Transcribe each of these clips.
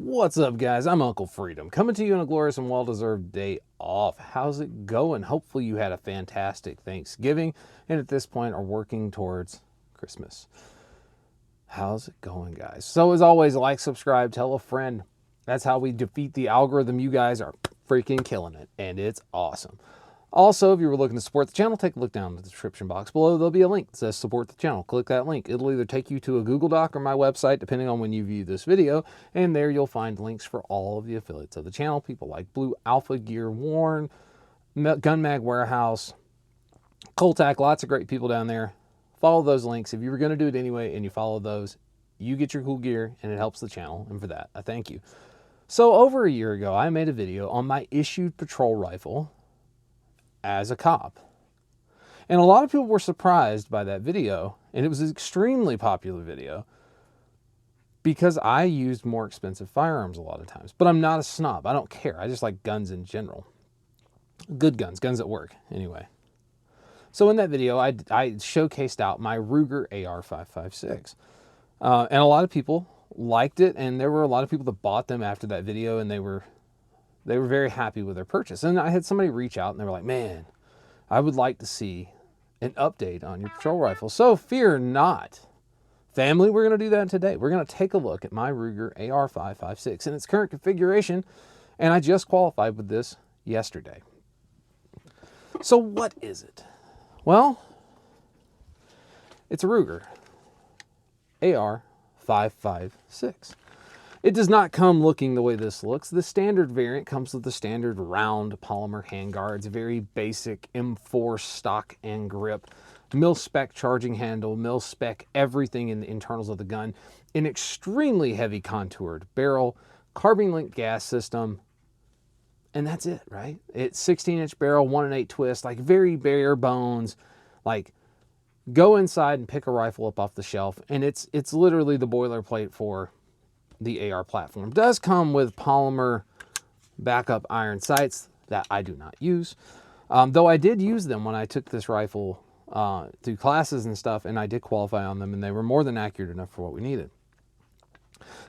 What's up, guys? I'm Uncle Freedom, coming to you on a glorious and well-deserved day off. How's it going? Hopefully you had a fantastic Thanksgiving and at this point are working towards Christmas. How's it going, guys? So as always, like, subscribe, tell a friend. That's how we defeat the algorithm. You guys are freaking killing it, and it's awesome. Also, if you were looking to support the channel, take a look down in the description box below. There'll be a link that says support the channel. Click that link. It'll either take you to a Google Doc or my website, depending on when you view this video. And there you'll find links for all of the affiliates of the channel. People like Blue Alpha Gear Worn, Gun Mag Warehouse, Coltac, lots of great people down there. Follow those links. If you were going to do it anyway and you follow those, you get your cool gear and it helps the channel. And for that, I thank you. So over a year ago, I made a video on my issued patrol rifle as a cop. And a lot of people were surprised by that video, and it was an extremely popular video because I used more expensive firearms a lot of times. But I'm not a snob. I don't care. I just like guns in general. Good guns, guns that work, anyway. So in that video, I showcased out my Ruger AR-556. And a lot of people liked it, and there were a lot of people that bought them after that video, and they were very happy with their purchase. And I had somebody reach out and they were like, man, I would like to see an update on your patrol rifle. So fear not, family, we're going to do that today. We're going to take a look at my Ruger AR-556 in its current configuration. And I just qualified with this yesterday. So what is it? Well, it's a Ruger AR-556. It does not come looking the way this looks. The standard variant comes with the standard round polymer handguards, very basic M4 stock and grip, mil-spec charging handle, mil-spec everything in the internals of the gun, an extremely heavy contoured barrel, carbine-linked gas system, and that's it, right? It's 16-inch barrel, 1 1/8 twist, like very bare bones, like go inside and pick a rifle up off the shelf, and it's literally the boilerplate for the AR platform. Does come with polymer backup iron sights that I do not use, though I did use them when I took this rifle through classes and stuff, and I did qualify on them, and they were more than accurate enough for what we needed.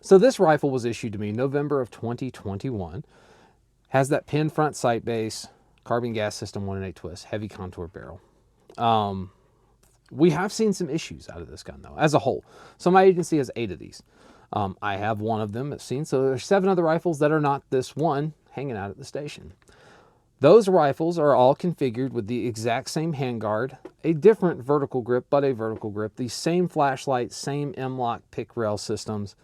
So this rifle was issued to me November of 2021. Has that pin front sight base, carbine gas system, 1 1/8 twist, heavy contour barrel. We have seen some issues out of this gun though, as a whole. So my agency has 8 of these. I have one of them, I've seen. So there's 7 other rifles that are not this one hanging out at the station. Those rifles are all configured with the exact same handguard, a different vertical grip, but a vertical grip, the same flashlight, same M-LOK pick rail systems.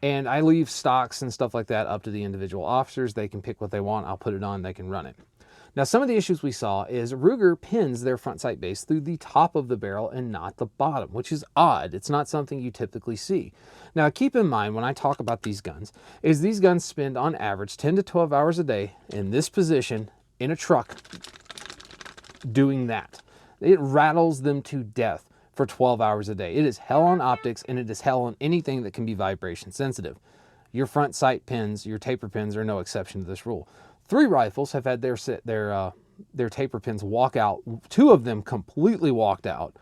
And I leave stocks and stuff like that up to the individual officers. They can pick what they want. I'll put it on, they can run it. Now, some of the issues we saw is Ruger pins their front sight base through the top of the barrel and not the bottom, which is odd. It's not something you typically see. Now, keep in mind when I talk about these guns, is these guns spend on average 10 to 12 hours a day in this position in a truck doing that. It rattles them to death for 12 hours a day. It is hell on optics, and it is hell on anything that can be vibration sensitive. Your front sight pins, your taper pins are no exception to this rule. 3 rifles have had their taper pins walk out. 2 of them completely walked out,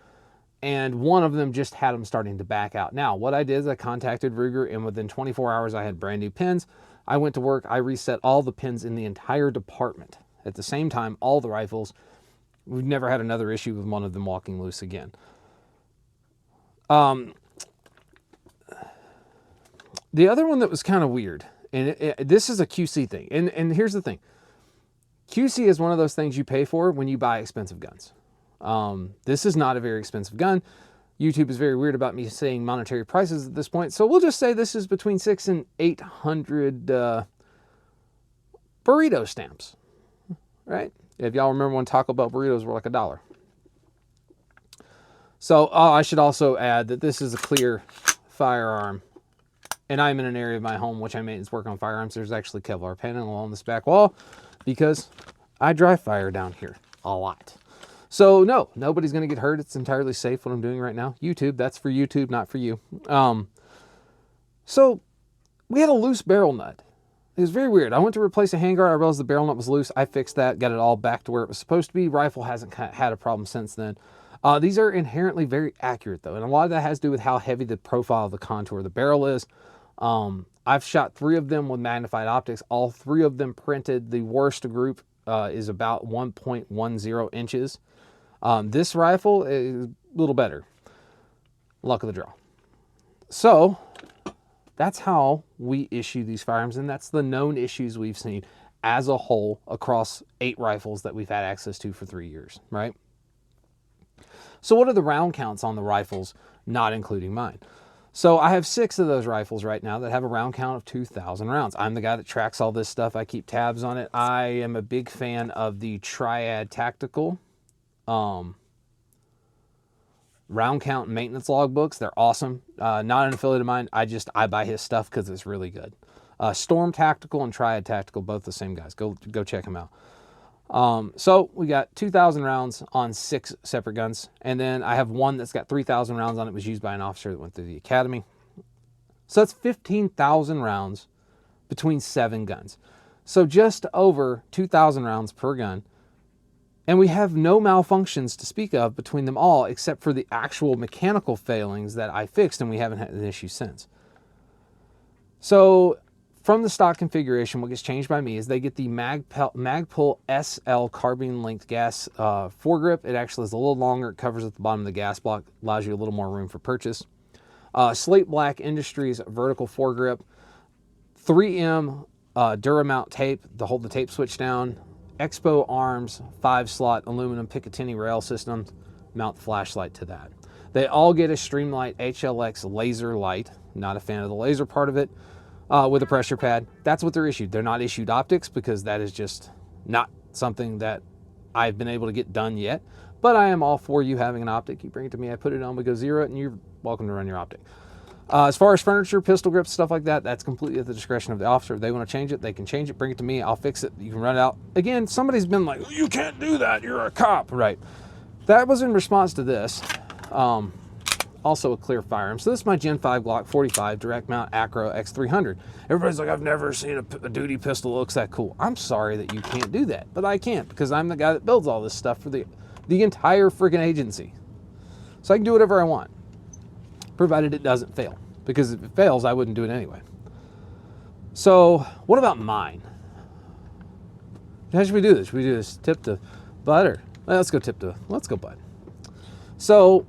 and 1 of them just had them starting to back out. Now, what I did is I contacted Ruger, and within 24 hours, I had brand new pins. I went to work. I reset all the pins in the entire department. At the same time, all the rifles, we've never had another issue with one of them walking loose again. The other one that was kind of weird, and this is a QC thing. And here's the thing. QC is one of those things you pay for when you buy expensive guns. This is not a very expensive gun. YouTube is very weird about me saying monetary prices at this point. So we'll just say this is between 600 and 800 burrito stamps, right? If y'all remember when Taco Bell burritos were like $1. So I should also add that this is a clear firearm. And I'm in an area of my home which I maintenance work on firearms. There's actually Kevlar panel along this back wall because I dry fire down here a lot. So no, nobody's going to get hurt. It's entirely safe what I'm doing right now. YouTube, that's for YouTube, not for you. So we had a loose barrel nut. It was very weird. I went to replace a handguard. I realized the barrel nut was loose. I fixed that, got it all back to where it was supposed to be. Rifle hasn't had a problem since then. These are inherently very accurate though. And a lot of that has to do with how heavy the profile of the contour of the barrel is. I've shot 3 of them with magnified optics. All 3 of them printed. The worst group is about 1.10 inches. This rifle is a little better. Luck of the draw. So that's how we issue these firearms, and that's the known issues we've seen as a whole across 8 rifles that we've had access to for 3 years, right? So what are the round counts on the rifles, not including mine? So I have 6 of those rifles right now that have a round count of 2,000 rounds. I'm the guy that tracks all this stuff. I keep tabs on it. I am a big fan of the Triad Tactical round count maintenance logbooks. They're awesome. Not an affiliate of mine. I buy his stuff because it's really good. Storm Tactical and Triad Tactical, both the same guys. Go check them out. So we got 2,000 rounds on 6 separate guns. And then I have one that's got 3,000 rounds on it. It was used by an officer that went through the academy. So that's 15,000 rounds between 7 guns. So just over 2,000 rounds per gun. And we have no malfunctions to speak of between them all, except for the actual mechanical failings that I fixed, and we haven't had an issue since. So from the stock configuration, what gets changed by me is they get the Magpul SL carbine linked gas foregrip. It actually is a little longer. It covers at the bottom of the gas block, allows you a little more room for purchase. Slate Black Industries vertical foregrip, 3M Duramount tape to hold the tape switch down, Expo Arms 5-slot aluminum Picatinny rail system, mount the flashlight to that. They all get a Streamlight HLX laser light. Not a fan of the laser part of it. With a pressure pad. That's what they're issued. They're not issued optics because that is just not something that I've been able to get done yet. But I am all for you having an optic. You bring it to me, I put it on, we go zero it, and you're welcome to run your optic. As far as furniture, pistol grips, stuff like that, that's completely at the discretion of the officer. If they want to change it, they can change it. Bring it to me. I'll fix it. You can run it out. Again, somebody's been like, you can't do that. You're a cop. Right. That was in response to this. Also a clear firearm. So this is my Gen 5 Glock 45 direct mount Acro X300. Everybody's like, I've never seen a duty pistol that looks that cool. I'm sorry that you can't do that, but I can't because I'm the guy that builds all this stuff for the entire freaking agency. So I can do whatever I want, provided it doesn't fail. Because if it fails, I wouldn't do it anyway. So what about mine? How should we do this? Should we do this tip to butt or let's go butt. So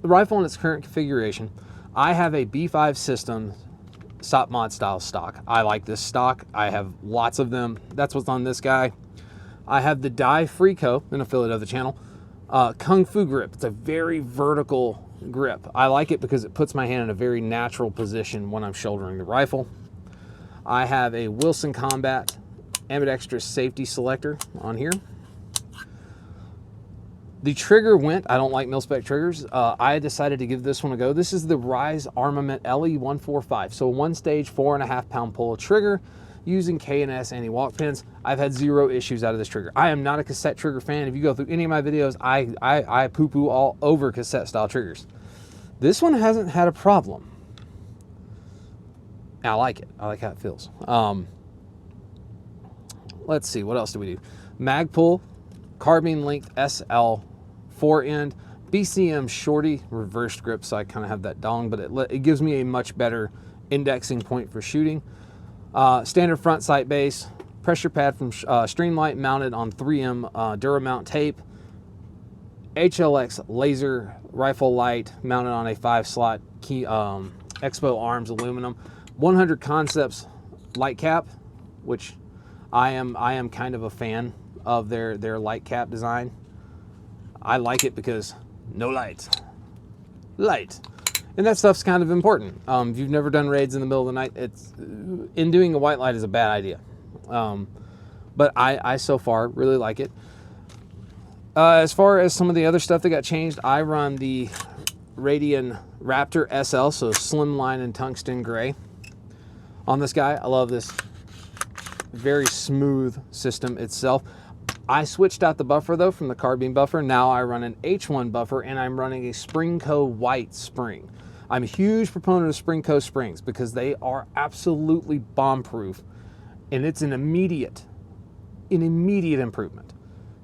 the rifle in its current configuration, I have a B5 system SOP mod style stock. I like this stock. I have lots of them. That's what's on this guy. I have the Die Freeco, an affiliate of the channel, Kung Fu grip. It's a very vertical grip. I like it because it puts my hand in a very natural position when I'm shouldering the rifle. I have a Wilson Combat ambidextrous safety selector on here. The trigger went. I don't like mil-spec triggers. I decided to give this one a go. This is the Rise Armament LE145. So 1-stage, 4.5-pound pull trigger using K&S anti-walk pins. I've had 0 issues out of this trigger. I am not a cassette trigger fan. If you go through any of my videos, I poo-poo all over cassette style triggers. This one hasn't had a problem. I like it. I like how it feels. Let's see, what else do we do? Magpul carbine length SL 4-end BCM shorty reversed grip, so I kind of have that dong, but it gives me a much better indexing point for shooting. Standard front sight base, pressure pad from Streamlight mounted on 3M Duramount tape, HLX laser rifle light mounted on a 5-slot Expo Arms aluminum, 100 Concepts light cap, which I am kind of a fan of their light cap design. I like it because no light. And that stuff's kind of important. If you've never done raids in the middle of the night, doing a white light is a bad idea. But I so far really like it. As far as some of the other stuff that got changed, I run the Radian Raptor SL, so slimline and tungsten gray on this guy. I love this very smooth system itself. I switched out the buffer though from the carbine buffer. Now I run an H1 buffer and I'm running a Springco white spring. I'm a huge proponent of Springco springs because they are absolutely bomb proof, and it's an immediate improvement.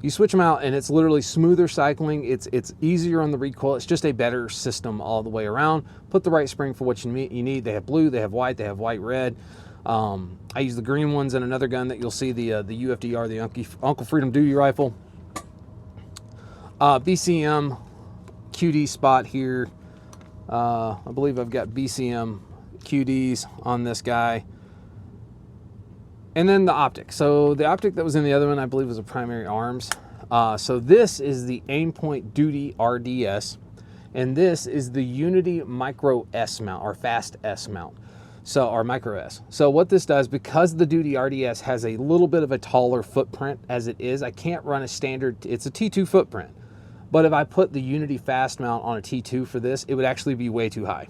You switch them out and it's literally smoother cycling. It's easier on the recoil. It's just a better system all the way around. Put the right spring for what you need. They have blue, they have white red. I use the green ones in another gun that you'll see, the UFDR, the Uncle Freedom Duty Rifle. BCM QD spot here. I believe I've got BCM QDs on this guy. And then the optic. So the optic that was in the other one, I believe, was a primary arms. So this is the Aimpoint Duty RDS, and this is the Unity Micro S mount, or Fast S mount. So, or Micro S. So what this does, because the Duty RDS has a little bit of a taller footprint as it is, I can't run a standard, it's a T2 footprint. But if I put the Unity Fast mount on a T2 for this, it would actually be way too high.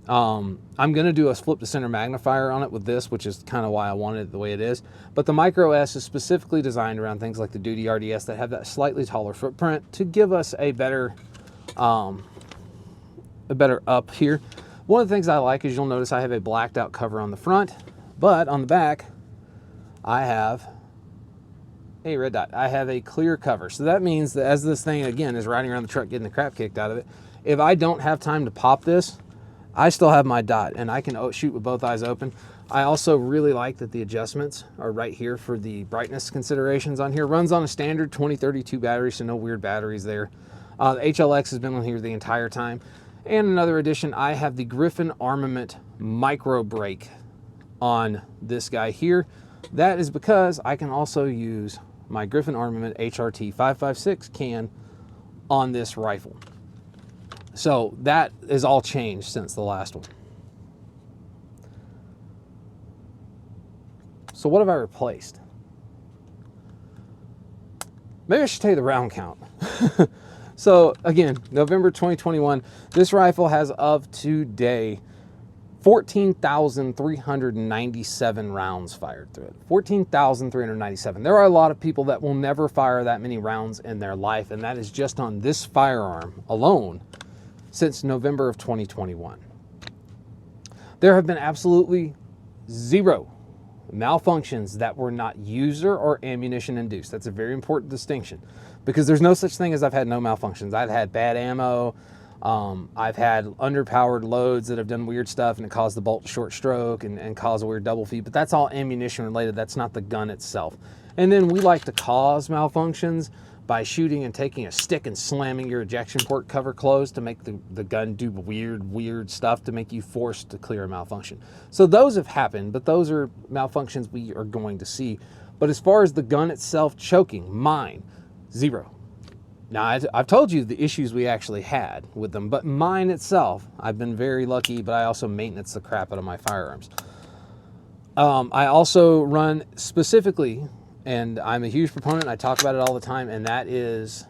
I'm going to do a flip to center magnifier on it with this, which is kind of why I wanted it the way it is. But the Micro S is specifically designed around things like the Duty RDS that have that slightly taller footprint to give us a better up here. One of the things I like is you'll notice I have a blacked out cover on the front, but on the back, I have a red dot. I have a clear cover. So that means that as this thing, again, is riding around the truck getting the crap kicked out of it, if I don't have time to pop this, I still have my dot and I can shoot with both eyes open. I also really like that the adjustments are right here for the brightness considerations on here. Runs on a standard 2032 battery, so no weird batteries there. The HLX has been on here the entire time. And another addition, I have the Griffin Armament micro brake on this guy here. That is because I can also use my Griffin Armament HRT 5.56 can on this rifle. So that is all changed since the last one. So what have I replaced? Maybe I should tell you the round count. So again, November 2021, this rifle has of today 14,397 rounds fired through it. 14,397. There are a lot of people that will never fire that many rounds in their life, and that is just on this firearm alone since November of 2021. There have been absolutely zero malfunctions that were not user or ammunition induced. That's a very important distinction, because there's no such thing as I've had no malfunctions. I've had bad ammo. I've had underpowered loads that have done weird stuff and it caused the bolt to short stroke and cause a weird double feed, but that's all ammunition related. That's not the gun itself. And then we like to cause malfunctions by shooting and taking a stick and slamming your ejection port cover closed to make the gun do weird stuff to make you forced to clear a malfunction. So those have happened, but those are malfunctions we are going to see. But as far as the gun itself choking, mine, zero. Now, I've told you the issues we actually had with them, but mine itself, I've been very lucky, but I also maintenance the crap out of my firearms. I also run specifically, and I'm a huge proponent, I talk about it all the time, and that is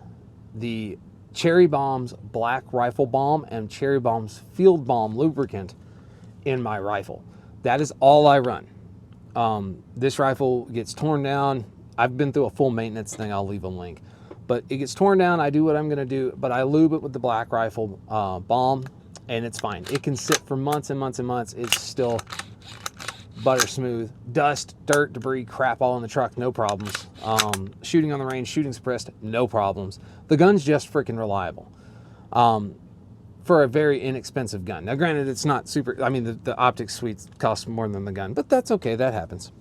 the Cherry Bombs Black Rifle Balm and Cherry Bombs Field Balm lubricant in my rifle. That is all I run. This rifle gets torn down. I've been through a full maintenance thing. I'll leave a link. But it gets torn down, I do what I'm gonna do, but I lube it with the Black Rifle balm, and it's fine. It can sit for months and months and months. It's still butter smooth. Dust, dirt, debris, crap all in the truck, no problems. Shooting on the range, shooting suppressed, no problems. The gun's just freaking reliable for a very inexpensive gun. Now granted, it's not super, I mean, the optic suites cost more than the gun, but that's okay, that happens.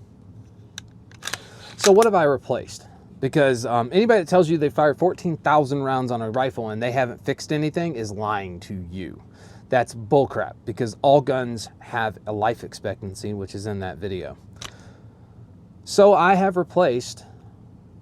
So what have I replaced? Because anybody that tells you they fired 14,000 rounds on a rifle and they haven't fixed anything is lying to you. That's bullcrap, because all guns have a life expectancy, which is in that video. So I have replaced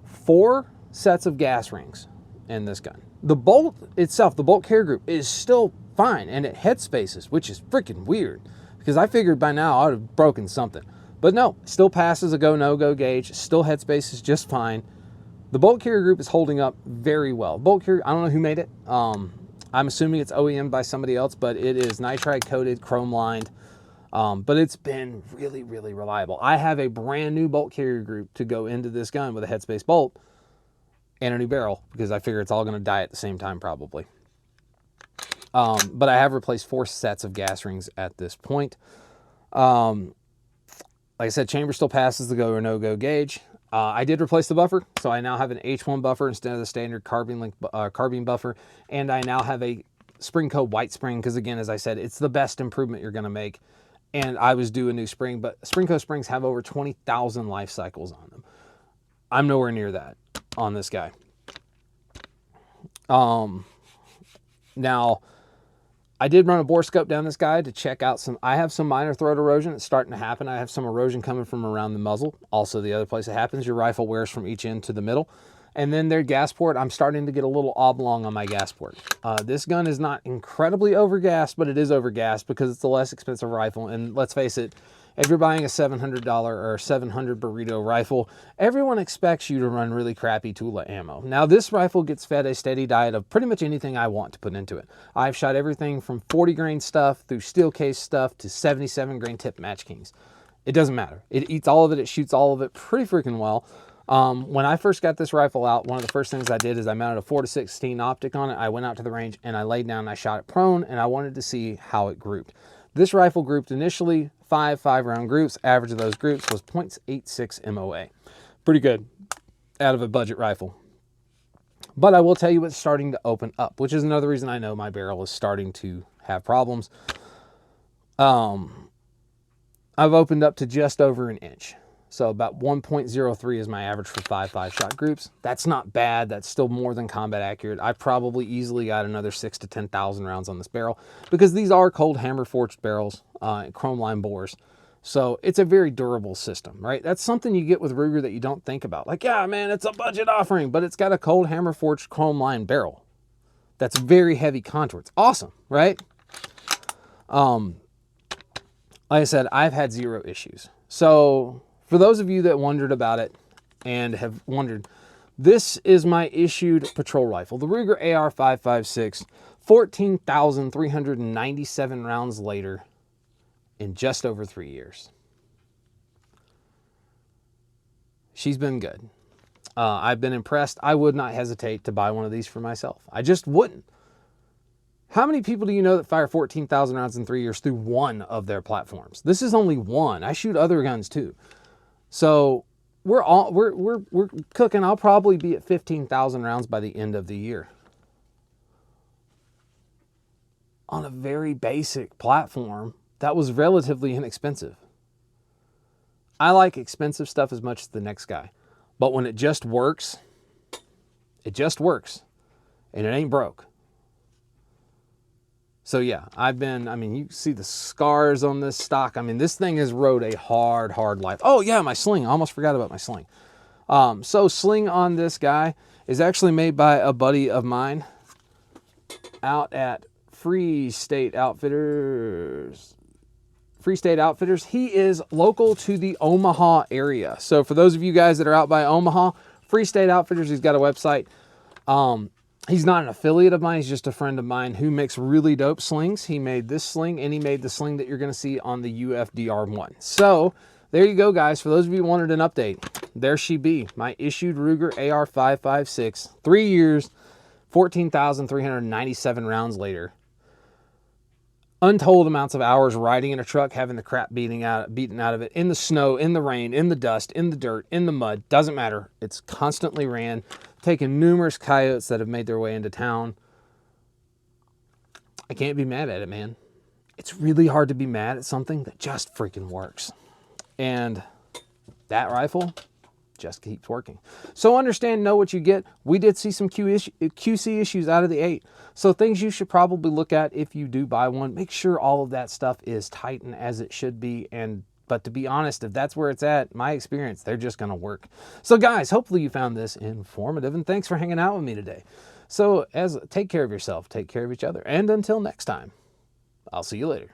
4 sets of gas rings in this gun. The bolt itself, the bolt carrier group, is still fine, and it head spaces, which is freaking weird, because I figured by now I would have broken something. But no, still passes a go, no-go gauge, still head spaces just fine. The bolt carrier group is holding up very well. Bolt carrier, I don't know who made it. I'm assuming it's OEM by somebody else, but it is nitride coated, chrome lined. But it's been really, really reliable. I have a brand new bolt carrier group to go into this gun with a headspace bolt and a new barrel, because I figure it's all going to die at the same time probably. But I have replaced 4 sets of gas rings at this point. Like I said, chamber still passes the go or no-go gauge. I did replace the buffer, so I now have an H1 buffer instead of the standard carbine buffer, and I now have a Springco white spring because, again, as I said, it's the best improvement you're going to make. And I was due a new spring, but Springco springs have over 20,000 life cycles on them. I'm nowhere near that on this guy. Now, I did run a bore scope down this guy to check out I have some minor throat erosion. It's starting to happen. I have some erosion coming from around the muzzle. Also, the other place it happens, your rifle wears from each end to the middle. And then their gas port, I'm starting to get a little oblong on my gas port. This gun is not incredibly overgassed, but it is overgassed because it's a less expensive rifle. And let's face it, if you're buying a $700 or $700 burrito rifle, everyone expects you to run really crappy Tula ammo. Now, this rifle gets fed a steady diet of pretty much anything I want to put into it. I've shot everything from 40 grain stuff through steel case stuff to 77 grain tip Match Kings. It doesn't matter. It eats all of it. It shoots all of it pretty freaking well. When I first got this rifle out, one of the first things I did is I mounted a 4-16 optic on it. I went out to the range and I laid down and I shot it prone, and I wanted to see how it grouped. This rifle grouped initially 5-round groups. Average of those groups was 0.86 MOA. Pretty good out of a budget rifle. But I will tell you, it's starting to open up, which is another reason I know my barrel is starting to have problems. I've opened up to just over an inch. So about 1.03 is my average for 5 shot groups. That's not bad. That's still more than combat accurate. I probably easily got another 6,000 to 10,000 rounds on this barrel because these are cold hammer forged barrels, chrome line bores. So it's a very durable system, right? That's something you get with Ruger that you don't think about. Like, yeah, man, it's a budget offering, but it's got a cold hammer forged chrome line barrel. That's very heavy contour. It's awesome, right? Like I said, I've had zero issues. So for those of you that wondered about it and have wondered, this is my issued patrol rifle, the Ruger AR-556, 14,397 rounds later in just over 3 years. She's been good. I've been impressed. I would not hesitate to buy one of these for myself. I just wouldn't. How many people do you know that fire 14,000 rounds in 3 years through one of their platforms? This is only one. I shoot other guns too. So we're cooking. I'll probably be at 15,000 rounds by the end of the year on a very basic platform that was relatively inexpensive. I like expensive stuff as much as the next guy, but when it just works, and it ain't broke. So yeah, I mean, you see the scars on this stock. I mean, this thing has rode a hard life. Oh yeah, my sling. I almost forgot about my sling. So sling on this guy is actually made by a buddy of mine out at Free State Outfitters. He is local to the Omaha area. So for those of you guys that are out by Omaha, Free State Outfitters, he's got a website. He's not an affiliate of mine. He's just a friend of mine who makes really dope slings. He made this sling, and he made the sling that you're going to see on the UFDR1. So there you go, guys. For those of you who wanted an update, there she be. My issued Ruger AR-556, 3 years, 14,397 rounds later. Untold amounts of hours riding in a truck, having the crap beaten out of it, in the snow, in the rain, in the dust, in the dirt, in the mud. Doesn't matter. It's constantly ran. Taken numerous coyotes that have made their way into town. I can't be mad at it, man. It's really hard to be mad at something that just freaking works. And that rifle just keeps working. So understand, know what you get. We did see some QC issues out of the 8. So things you should probably look at if you do buy one. Make sure all of that stuff is tight and as it should be. But to be honest, if that's where it's at, my experience, they're just going to work. So guys, hopefully you found this informative, and thanks for hanging out with me today. So take care of yourself, take care of each other, and until next time, I'll see you later.